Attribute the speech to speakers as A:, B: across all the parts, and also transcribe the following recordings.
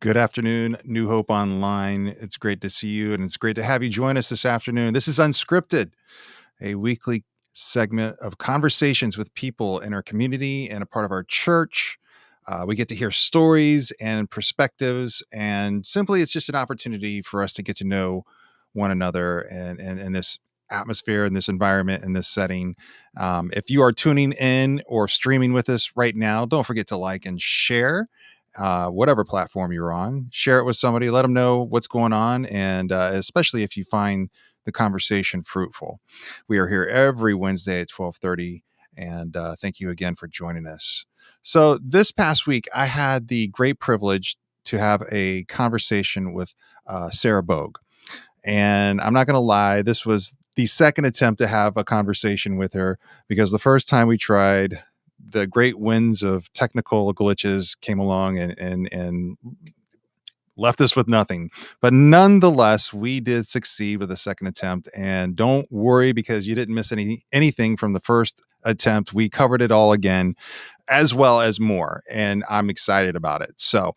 A: Good afternoon, New Hope Online. It's great to see you, and it's great to have you join us this afternoon. This is Unscripted, a weekly segment of conversations with people in our community and a part of our church. We get to hear stories and perspectives, and simply it's just an opportunity for us to get to know one another and in this atmosphere, in this environment, in this setting. If you are tuning in or streaming with us right now, don't forget to like and share whatever platform you're on. Share it with somebody, let them know what's going on, and especially if you find the conversation fruitful. We are here every Wednesday at 12:30, and thank you again for joining us. So this past week, I had the great privilege to have a conversation with Sara Bogue. And I'm not going to lie, this was the second attempt to have a conversation with her because the first time we tried, the great winds of technical glitches came along and left us with nothing. But nonetheless, we did succeed with the second attempt. And don't worry because you didn't miss anything from the first attempt. We covered it all again, as well as more. And I'm excited about it. So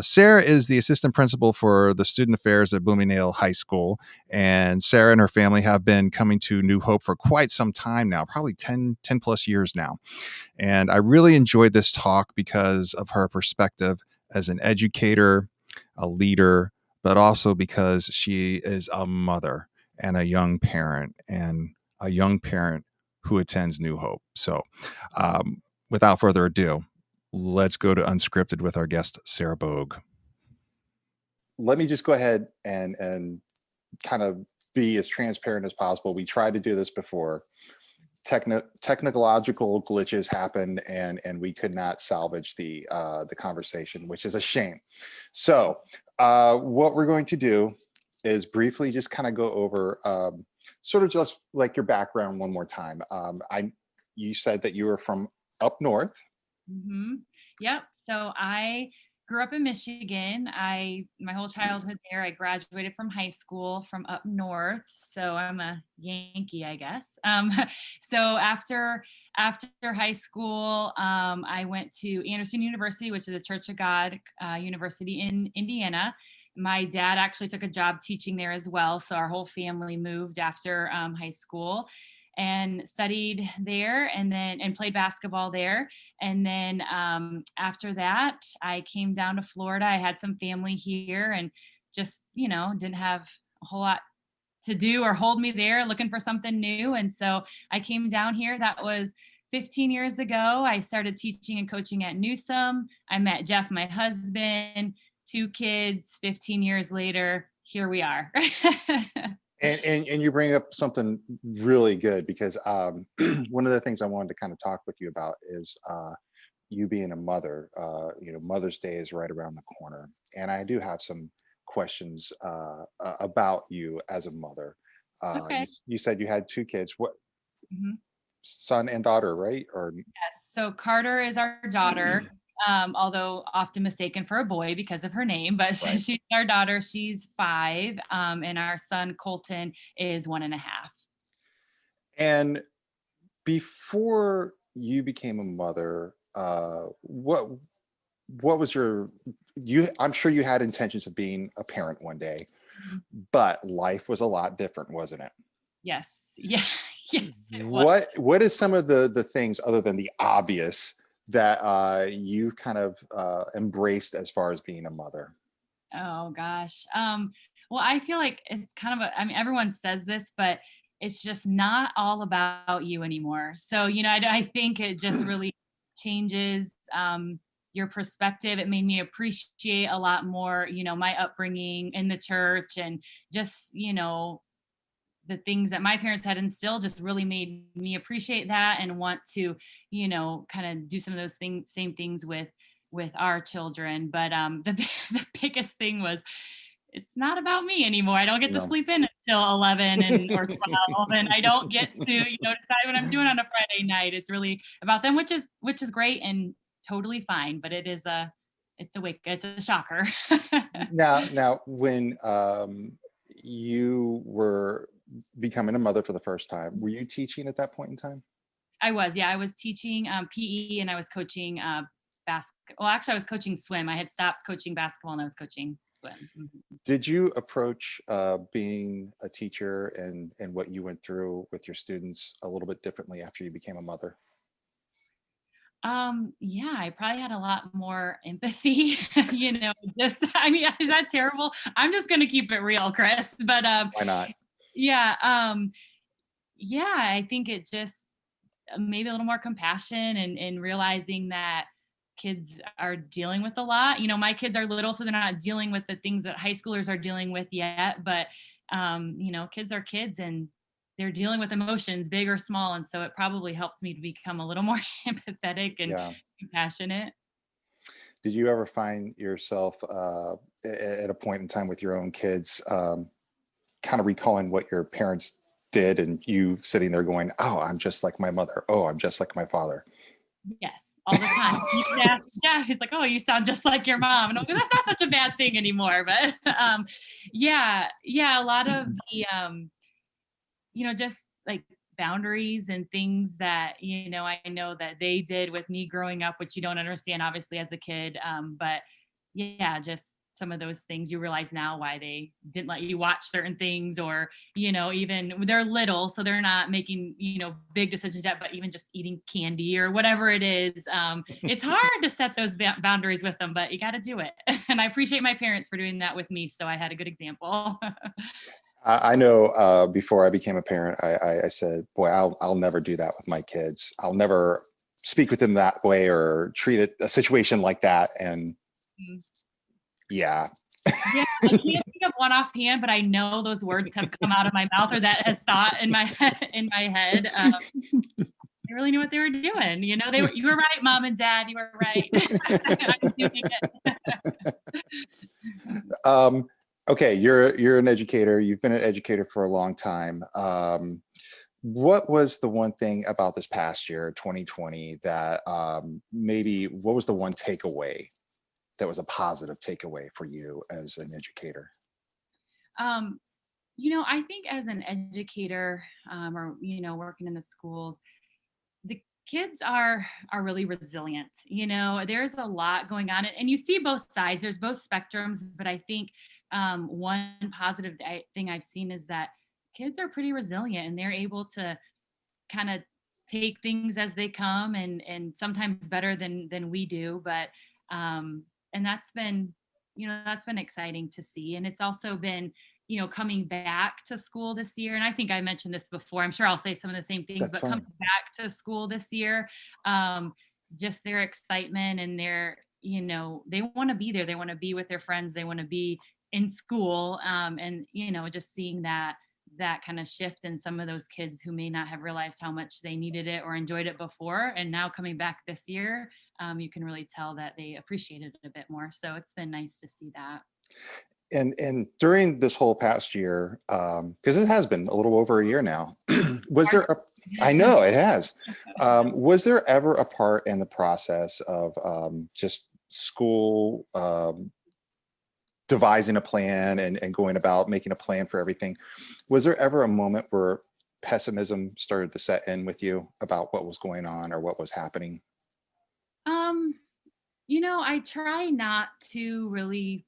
A: Sara is the assistant principal for the student affairs at Bloomingdale High School. And Sara and her family have been coming to New Hope for quite some time now, probably 10 plus years now. And I really enjoyed this talk because of her perspective as an educator, a leader, but also because she is a mother and a young parent who attends New Hope. So without further ado, let's go to Unscripted with our guest, Sara Bogue. Let me just go ahead and kind of be as transparent as possible. We tried to do this before. Technological glitches happened and we could not salvage the conversation, which is a shame. So what we're going to do is briefly just kind of go over sort of just like your background one more time. You said that you were from up north.
B: Mm-hmm. Yep. So I grew up in Michigan. My whole childhood there. I graduated from high school from up north. So I'm a Yankee, I guess. So after high school, I went to Anderson University, which is a Church of God university in Indiana. My dad actually took a job teaching there as well. So our whole family moved after high school and studied there and played basketball there. And then after that, I came down to Florida. I had some family here and just, didn't have a whole lot to do or hold me there looking for something new. And so I came down here. That was 15 years ago. I started teaching and coaching at Newsome. I met Jeff, my husband, 2 kids. 15 years later, here we are.
A: And you bring up something really good because one of the things I wanted to kind of talk with you about is you being a mother. Mother's Day is right around the corner, and I do have some questions about you as a mother.
B: Okay.
A: You said you had 2 kids. What
B: Mhm.
A: son and daughter, right? Or
B: Yes. So Carter is our daughter, although often mistaken for a boy because of her name, but
A: right?
B: she's our daughter. She's 5, and our son Colton is 1.5.
A: And before you became a mother, what was I'm sure you had intentions of being a parent one day,
B: Mhm.
A: but life was a lot different, wasn't it?
B: Yes. Yeah. Yes, it was.
A: What is some of the things other than the obvious that you've kind of embraced as far as being a mother?
B: Oh gosh. Well, I feel like it's kind of I mean, everyone says this, but it's just not all about you anymore. So, I think it just really changes your perspective. It made me appreciate a lot more, my upbringing in the church and just, the things that my parents had instilled just really made me appreciate that and want to, kind of do some of those same things with our children. But the biggest thing was it's not about me anymore. I don't get to
A: No.
B: sleep in until 11 and or 12, and I don't get to, decide what I'm doing on a Friday night. It's really about them, which is great and totally fine. But it's a shocker.
A: Now, when you were becoming a mother for the first time, were you teaching at that point in time?
B: I was, yeah, I was teaching PE and I was coaching basketball. Well, actually, I was coaching swim. I had stopped coaching basketball and I was coaching swim. Mhm.
A: Did you approach being a teacher and what you went through with your students a little bit differently after you became a mother?
B: Yeah, I probably had a lot more empathy, just I mean, is that terrible? I'm just gonna keep it real, Chris. But
A: Why not?
B: yeah, yeah, I think it just maybe a little more compassion and realizing that kids are dealing with a lot. My kids are little, so they're not dealing with the things that high schoolers are dealing with yet. But kids are kids and they're dealing with emotions, big or small. And so it probably helped me to become a little more empathetic and
A: Yeah.
B: compassionate.
A: Did you ever find yourself at a point in time with your own kids, kind of recalling what your parents did and you sitting there going, oh, I'm just like my mother. Oh, I'm just like my father.
B: Yes, all the time. Yeah, yeah. It's like, oh, you sound just like your mom. And I'm like, that's not such a bad thing anymore. But yeah, yeah, a lot of the just like boundaries and things that, I know that they did with me growing up, which you don't understand obviously as a kid. But yeah, just some of those things you realize now why they didn't let you watch certain things, or, even they're little, so they're not making, big decisions yet, but even just eating candy or whatever it is. It's hard to set those boundaries with them, but you got to do it. And I appreciate my parents for doing that with me. So I had a good example.
A: I know before I became a parent, I said, boy, I'll never do that with my kids. I'll never speak with them that way or treat a situation like that. And yeah.
B: Yeah, I can't think of one offhand, but I know those words have come out of my mouth, or that has thought in my in my head. They really knew what they were doing. You were right, mom and dad. You were right. I'm doing it.
A: um, okay, you're an educator. You've been an educator for a long time. What was the one thing about this past year, 2020, that maybe what was the one takeaway that was a positive takeaway for you as an educator?
B: Um, I think as an educator, or working in the schools, the kids are really resilient. There's a lot going on, and you see both sides. There's both spectrums, but I think one positive thing I've seen is that kids are pretty resilient and they're able to kind of take things as they come, and sometimes better than we do. But and that's been exciting to see. And it's also been, coming back to school this year. And I think I mentioned this before, I'm sure I'll say some of the same things,
A: That's
B: but coming
A: fine.
B: back to school this year, um just their excitement and they want to be there, they want to be with their friends, they want to be in school. And just seeing that kind of shift in some of those kids who may not have realized how much they needed it or enjoyed it before. And now coming back this year, you can really tell that they appreciated it a bit more. So it's been nice to see that.
A: And during this whole past year, because it has been a little over a year now, was there a, I know it has. Was there ever a part in the process of just school devising a plan and going about making a plan for everything? Was there ever a moment where pessimism started to set in with you about what was going on or what was happening?
B: um I try not to really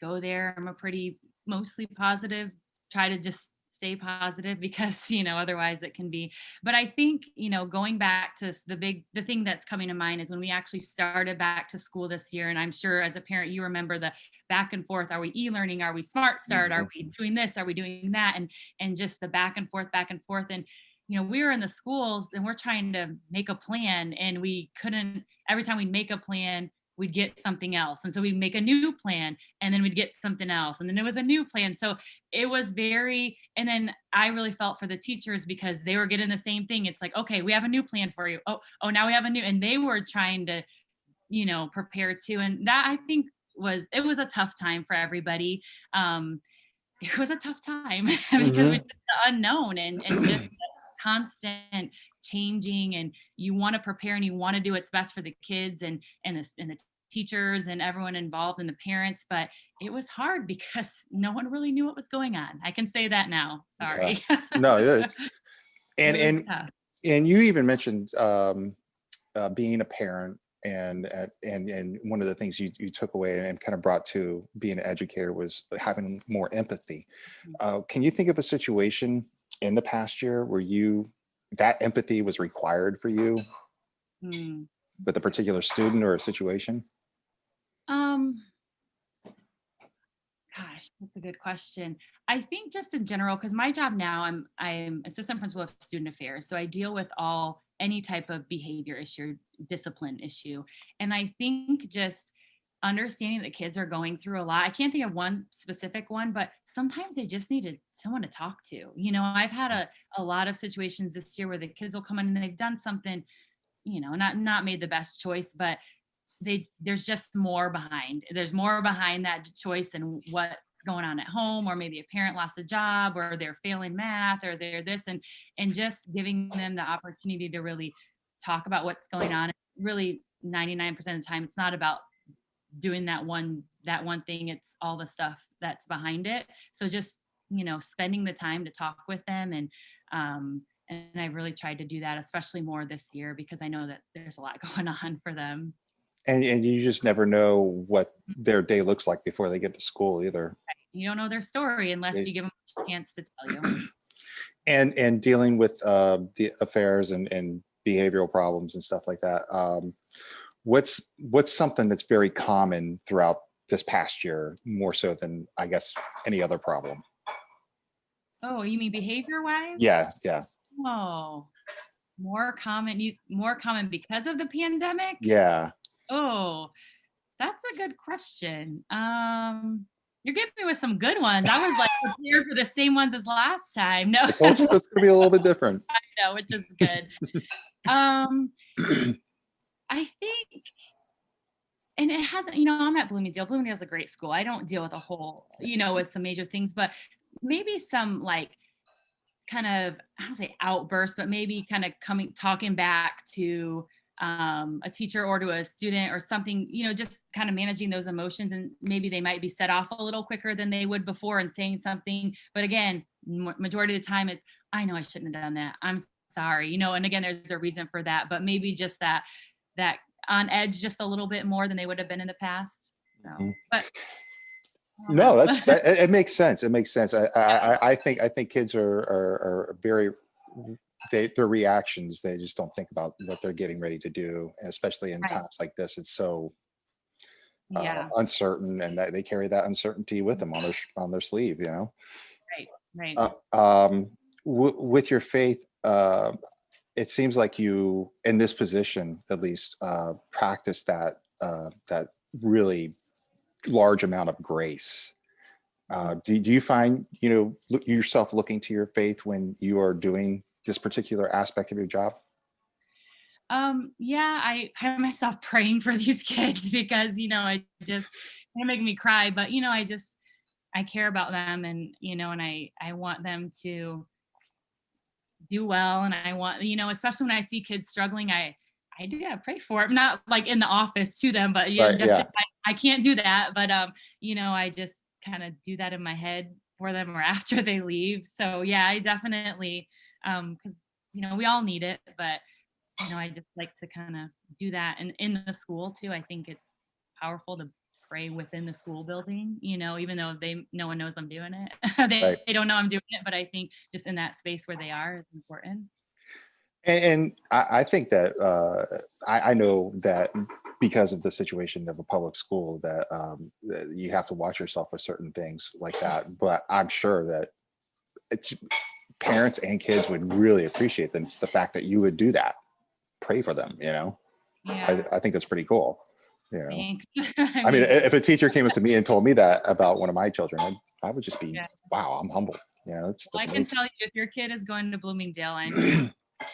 B: go there. I'm a pretty mostly positive, try to just stay positive because, otherwise it can be. But I think, going back to the thing that's coming to mind is when we actually started back to school this year. And I'm sure as a parent, you remember the back and forth. Are we e-learning? Are we smart start? Are
A: Mhm.
B: we doing this? Are we doing that? And just the back and forth, back and forth. And, we were in the schools and we're trying to make a plan and we couldn't, every time we'd make a plan, we'd get something else. And so we'd make a new plan and then we'd get something else and then it was a new plan. So it was very, and then I really felt for the teachers because they were getting the same thing. It's like, okay, we have a new plan for you. Oh, now we have a new, and they were trying to, prepare too. And that I think it was a tough time for everybody. It was a tough time because
A: Mhm.
B: it's just the unknown and just constant changing, and you want to prepare and you want to do what's best for the kids and the teachers and everyone involved and the parents. But it was hard because no one really knew what was going on. I can say that now.
A: Yeah.
B: Sorry.
A: No, yeah, it's,
B: It
A: and
B: was
A: and
B: tough.
A: and you even mentioned being a parent. And one of the things you took away and kind of brought to being an educator was having more empathy. Can you think of a situation in the past year where that empathy was required for you
B: Mm.
A: with a particular student or a situation?
B: Um, Gosh, that's a good question. I think just in general, because my job now, I'm assistant principal of student affairs, so I deal with any type of behavior issue, discipline issue, and I think just understanding that kids are going through a lot. I can't think of one specific one, but sometimes they just needed someone to talk to. I've had a lot of situations this year where the kids will come in and they've done something, not made the best choice, but there's just more behind. There's more behind that choice than what's going on at home, or maybe a parent lost a job, or they're failing math, or they're this, and just giving them the opportunity to really talk about what's going on. Really, 99% of the time, it's not about doing that one thing. It's all the stuff that's behind it. So just spending the time to talk with them, and I've really tried to do that, especially more this year, because I know that there's a lot going on for them.
A: And you just never know what their day looks like before they get to school either.
B: You don't know their story unless
A: It-
B: you give them a chance to tell you.
A: and dealing with the affairs and behavioral problems and stuff like that. What's something that's very common throughout this past year, more so than I guess any other problem?
B: Oh, you mean behavior wise?
A: Yeah, yeah,
B: Oh, more common because of the pandemic?
A: yeah.
B: Oh, that's a good question. You're giving me with some good ones. I was like prepared for the same ones as last time. No,
A: I told you it's gonna be a little bit different.
B: no, which is good. Um, I think, and it hasn't, I'm at Bloomingdale. Bloomingdale's a great school. I don't deal with a whole, with some major things, but maybe some like kind of, I don't say outburst, but maybe kind of talking back to a teacher or to a student or something, just kind of managing those emotions. And maybe they might be set off a little quicker than they would before and saying something. But again, majority of the time it's, I know I shouldn't have done that. I'm sorry, and again, there's a reason for that, but maybe just that on edge just a little bit more than they would have been in the past. So,
A: Mhm.
B: but I don't
A: No,
B: know.
A: it makes sense. It makes sense. I think kids are very their reactions. They just don't think about what they're getting ready to do, and especially in
B: Right.
A: times like this. It's so
B: Yeah.
A: uncertain, and that they carry that uncertainty with them on their sleeve.
B: Right. Right.
A: Uh, um, with your faith, it seems like you, in this position at least, practice that really large amount of grace. Do you find yourself looking to your faith when you are doing this particular aspect of your job?
B: Yeah, I find myself praying for these kids because, they make me cry, but I care about them, and and I want them to do well, and I want, especially when I see kids struggling, I do, yeah, pray for them. Not like in the office to them, but
A: Right.
B: just
A: Yeah.
B: if I can't do that, but I just kind of do that in my head for them or after they leave. So yeah, I definitely, because we all need it, but I just like to kind of do that. And in the school too, I think it's powerful to pray within the school building, even though no one knows I'm doing it.
A: Right.
B: They don't know I'm doing it, but I think just in that space where they are is important.
A: And I think that I know that because of the situation of a public school that you have to watch yourself with certain things like that. But I'm sure that it's, parents and kids would really appreciate the fact that you would do that. Pray for them.
B: Yeah,
A: I think that's pretty cool. You know,
B: thanks. I
A: I mean,
B: mean,
A: if a teacher came up to me and told me that about one of my children, I would just be,
B: yeah.
A: wow, I'm humbled.
B: Well,
A: That's
B: I can
A: amazing.
B: tell you if your kid is going to Bloomingdale, I'm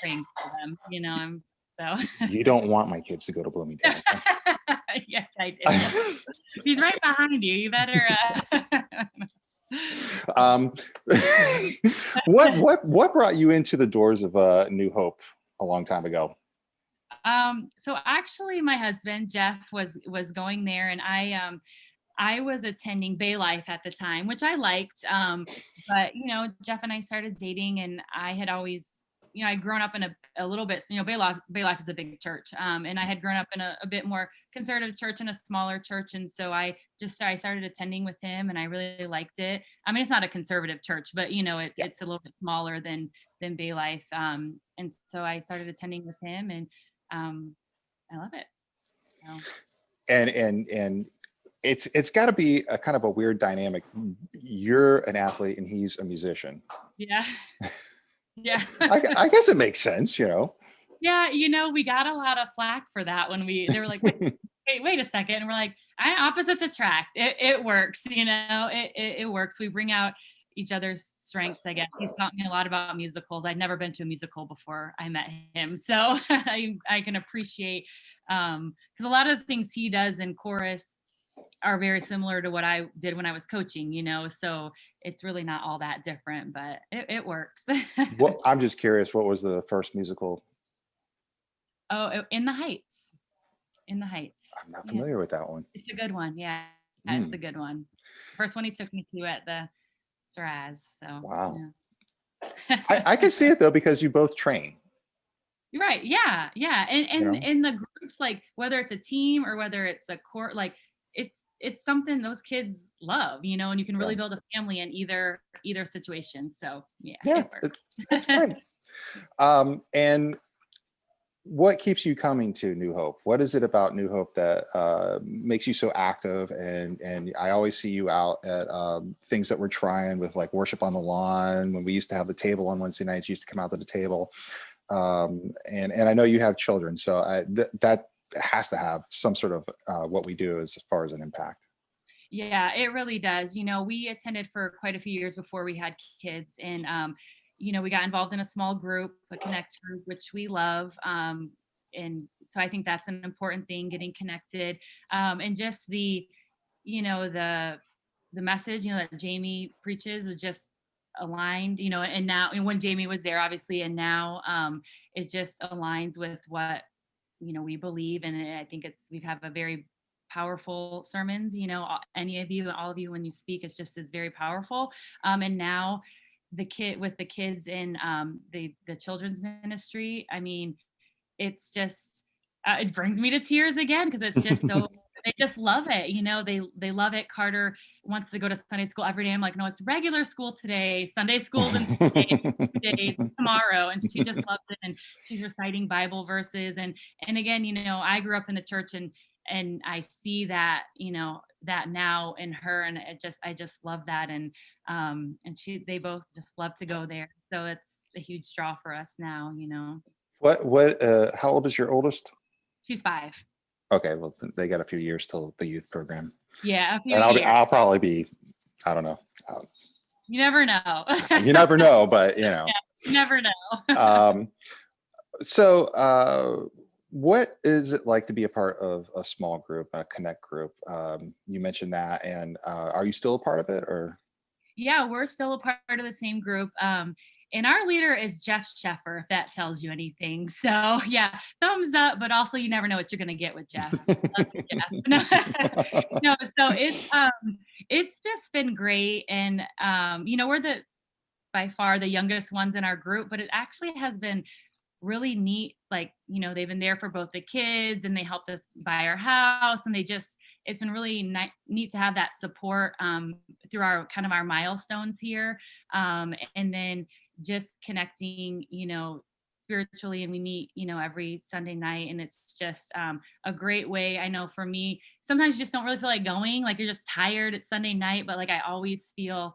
B: praying for them. I'm so.
A: You don't want my kids to go to Bloomingdale.
B: Yes, I do.
A: Okay?
B: He's right behind you. You better.
A: um, what brought you into the doors of New Hope a long time ago?
B: So actually, my husband Jeff was going there, and I was attending Bay Life at the time, which I liked. But Jeff and I started dating, and I had always I'd grown up in a little bit, Bay Life is a big church. And I had grown up in a bit more conservative church and a smaller church. And so I started attending with him and I really liked it. I mean, it's not a conservative church, but it's a
A: Yes.
B: little bit smaller than Bay Life. And so I started attending with him and I love it. So
A: And it's got to be a kind of a weird dynamic. You're an athlete and he's a musician.
B: yeah. Yeah.
A: I guess it makes sense, you know.
B: Yeah, we got a lot of flack for that when they were like, wait a second. And we're like, opposites attract. It works, it works. We bring out each other's strengths, I guess. He's taught me a lot about musicals. I'd never been to a musical before I met him. So I can appreciate, because a lot of the things he does in chorus are very similar to what I did when I was coaching, so it's really not all that different, but it works.
A: Well, I'm just curious, what was the first musical?
B: Oh, In the Heights. In the Heights.
A: I'm not
B: Yeah.
A: familiar with that one.
B: It's a good one. Yeah. It's a
A: Mm,
B: good one. First one he took me to at the Saras. So
A: wow.
B: yeah.
A: I can see it though, because you both train,
B: You're right. Yeah. Yeah.
A: you
B: And
A: know.
B: in the groups, like whether it's a team or whether it's a court, like it's something those kids love, and you can
A: Yeah.
B: really build a family in either situation. So yeah,
A: Yeah,
B: it
A: that's
B: works.
A: great. And what keeps you coming to New Hope? What is it about New Hope that makes you so active? And I always see you out at things that we're trying with, like worship on the lawn. When we used to have the table on Wednesday nights, you used to come out to the table. And I know you have children, so that has to have some sort of what we do as far as an impact.
B: Yeah, it really does. We attended for quite a few years before we had kids, and we got involved in a small group, a connect group, which we love. And so I think that's an important thing, getting connected, and just the message, that Jamie preaches was just aligned, and now, and when Jamie was there, obviously, and now it just aligns with what we believe, and I think we have a very powerful sermons. Any of you, all of you, when you speak, it's just is very powerful. And now the kids in the children's ministry. I mean, it's just it brings me to tears again because it's just so they just love it. They love it. Carter wants to go to Sunday school every day. I'm like, no, it's regular school today. Sunday school's in 2 days, tomorrow, and she just loves it. And she's reciting Bible verses. And again, I grew up in the church, and I see that that now in her, and I just love that. And they both just love to go there. So it's a huge draw for us now.
A: What how old is your oldest?
B: She's 5.
A: Okay, well they got a few years till the youth program,
B: Yeah, a few
A: and
B: years.
A: I'll probably be, I don't know.
B: You never know.
A: You never know, but you know.
B: Yeah, you never know.
A: Um, so, what is it like to be a part of a small group, a connect group? You mentioned that, and are you still a part of it, or?
B: Yeah, we're still a part of the same group. And our leader is Jeff Sheffer, if that tells you anything. So yeah, thumbs up, but also you never know what you're gonna get with Jeff. Love you, Jeff. No, no, so it's just been great. And we're by far the youngest ones in our group, but it actually has been really neat. Like, they've been there for both the kids and they helped us buy our house, and it's been really neat to have that support through our kind of our milestones here. And then just connecting, spiritually, and we meet, every Sunday night, and it's just a great way. I know for me, sometimes you just don't really feel like going, like you're just tired. It's Sunday night, but like I always feel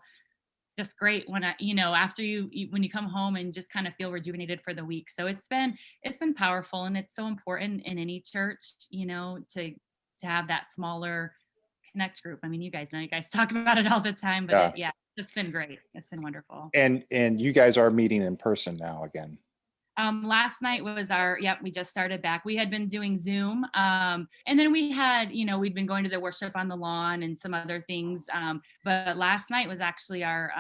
B: just great when after when you come home and just kind of feel rejuvenated for the week. So it's been powerful, and it's so important in any church, to have that smaller connect group. I mean, you guys talk about it all the time, but
A: Yeah,
B: yeah, it's been great. It's been wonderful.
A: and you guys are meeting in person now again.
B: Last night was we just started back. We had been doing Zoom. And then we'd been going to the worship on the lawn and some other things. But last night was actually our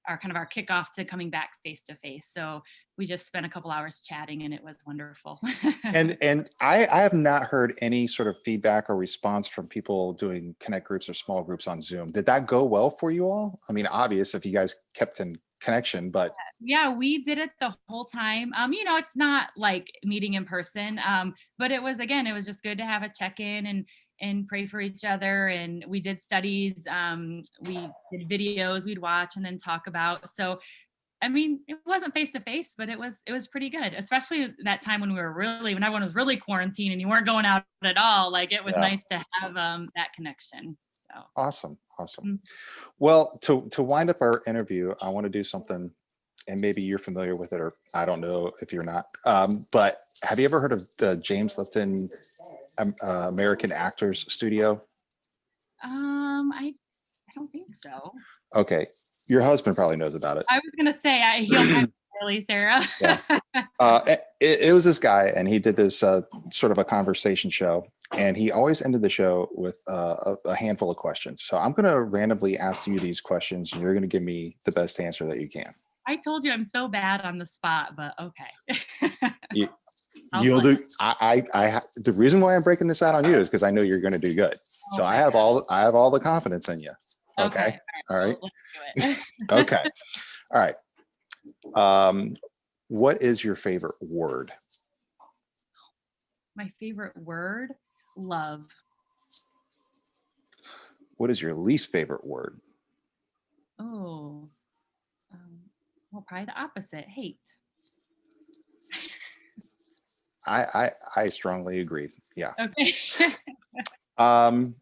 B: our kickoff to coming back face to face. So we just spent a couple hours chatting, and it was wonderful.
A: And I have not heard any sort of feedback or response from people doing connect groups or small groups on Zoom. Did that go well for you all? I mean, obvious if you guys kept in connection, but
B: Yeah, we did it the whole time. It's not like meeting in person, but it was just good to have a check-in and pray for each other. And we did studies, we did videos we'd watch and then talk about. So I mean, it wasn't face to face, but it was pretty good, especially that time when when everyone was really quarantined and you weren't going out at all. Like it was
A: yeah,
B: nice to have that connection. So
A: awesome, awesome.
B: mm,
A: Well, to wind up our interview, I want to do something, and maybe you're familiar with it, or I don't know if you're not. But have you ever heard of the James Lipton American Actors Studio?
B: I don't think so.
A: Okay, your husband probably knows about it.
B: I was gonna say he'll have really, Sarah.
A: Yeah. It was this guy, and he did this sort of a conversation show, and he always ended the show with a handful of questions. So I'm going to randomly ask you these questions, and you're going to give me the best answer that you can.
B: I told you I'm so bad on the spot, but okay.
A: You,
B: I'll
A: you'll
B: play.
A: do. The reason why I'm breaking this out on you is because I know you're going to do good. So
B: Okay.
A: I have all the confidence in you. Okay. All right.
B: Well, let's do it.
A: Okay. All right. What is your favorite word?
B: My favorite word, love.
A: What is your least favorite word?
B: Oh, um, well, probably the opposite, hate.
A: I strongly agree. Yeah.
B: Okay.
A: Um,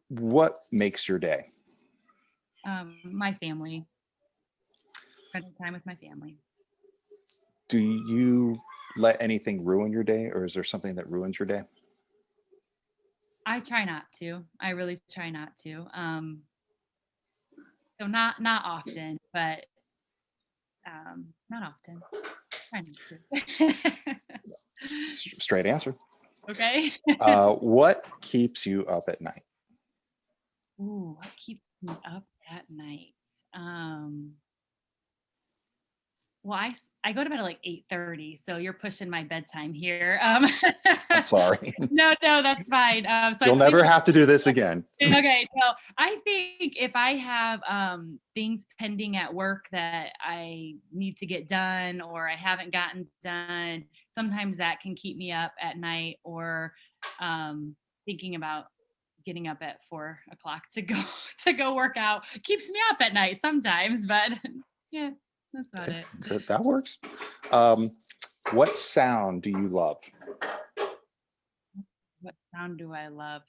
A: what makes your day?
B: My family. Spending time with my family.
A: Do you let anything ruin your day, or is there something that ruins your day?
B: I try not to. I really try not to. So not often, but not often. Try not to.
A: Straight answer.
B: Okay.
A: What keeps you up at night?
B: Ooh, what keeps me up at night? Um, well, I go to bed at like 8:30, so you're pushing my bedtime here.
A: I'm sorry.
B: No, that's fine. So I
A: You'll
B: sleep.
A: never have to do this again.
B: Okay, so I think if I have things pending at work that I need to get done or I haven't gotten done, sometimes that can keep me up at night, or thinking about getting up at 4 o'clock to go to go work out keeps me up at night sometimes. But yeah, that's about it.
A: That works. Um, what sound do you love?
B: What sound do I love?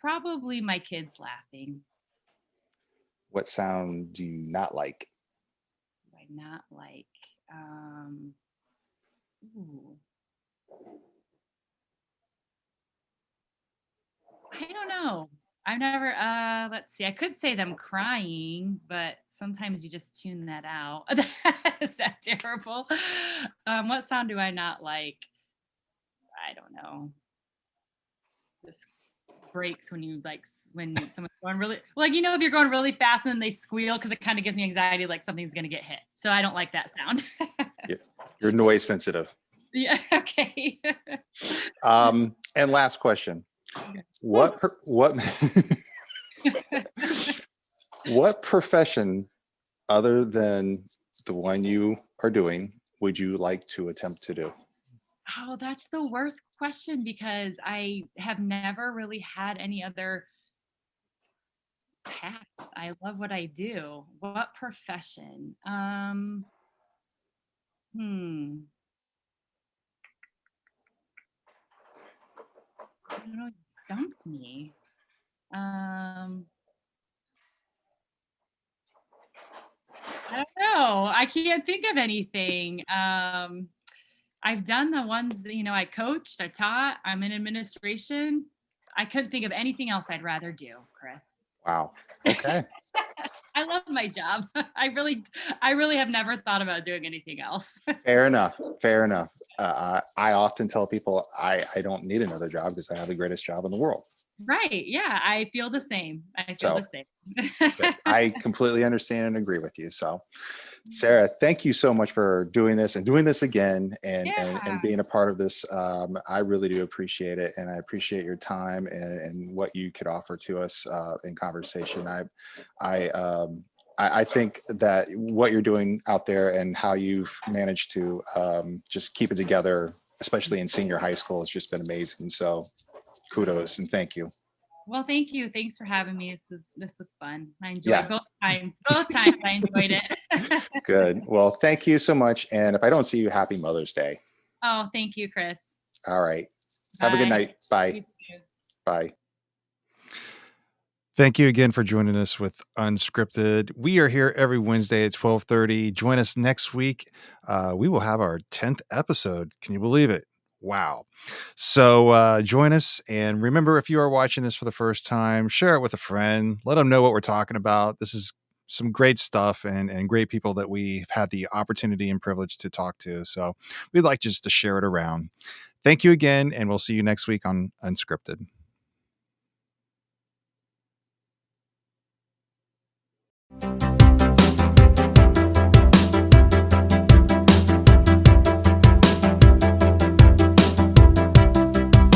B: Probably my kids laughing.
A: What sound do you not like?
B: Do I not like? Um, ooh. I don't know. I've never let's see. I could say them crying, but sometimes you just tune that out. Is that terrible? What sound do I not like? I don't know. This breaks when you when someone's going really like if you're going really fast and they squeal because it kind of gives me anxiety like something's gonna get hit. So I don't like that sound.
A: Yeah, you're noise sensitive.
B: Yeah, okay.
A: And last question.
B: Okay.
A: What what profession other than the one you are doing would you like to attempt to do?
B: Oh, that's the worst question because I have never really had any other path. I love what I do. What profession? Hmm. I don't know. You stumped me. Um, I don't know. I can't think of anything. I've done the ones, I coached, I taught, I'm in administration. I couldn't think of anything else I'd rather do, Chris.
A: Wow. Okay.
B: I love my job. I really have never thought about doing anything else.
A: Fair enough. Fair enough. I often tell people I don't need another job because I have the greatest job in the world.
B: Right. Yeah, I feel the same. I feel
A: So
B: the same.
A: I completely understand and agree with you. So, Sara, thank you so much for doing this and doing this again and
B: Yeah.
A: being a part of this. I really do appreciate it, and I appreciate your time and what you could offer to us in conversation. I, um, I think that what you're doing out there and how you've managed to just keep it together, especially in senior high school, has just been amazing. So, kudos and thank you.
B: Well, thank you. Thanks for having me. This was fun. I enjoyed
A: Yeah,
B: both times. Both times I enjoyed it.
A: good. Well, thank you so much. And if I don't see you, happy Mother's Day.
B: Oh, thank you, Chris.
A: All right. Have a good
B: Bye.
A: night. Bye.
B: You too.
A: Bye. Thank you again for joining us with Unscripted. We are here every Wednesday at 12:30. Join us next week. We will have our 10th episode. Can you believe it? Wow. So join us. And remember, if you are watching this for the first time, share it with a friend. Let them know what we're talking about. This is some great stuff and great people that we've had the opportunity and privilege to talk to. So we'd like just to share it around. Thank you again, and we'll see you next week on Unscripted.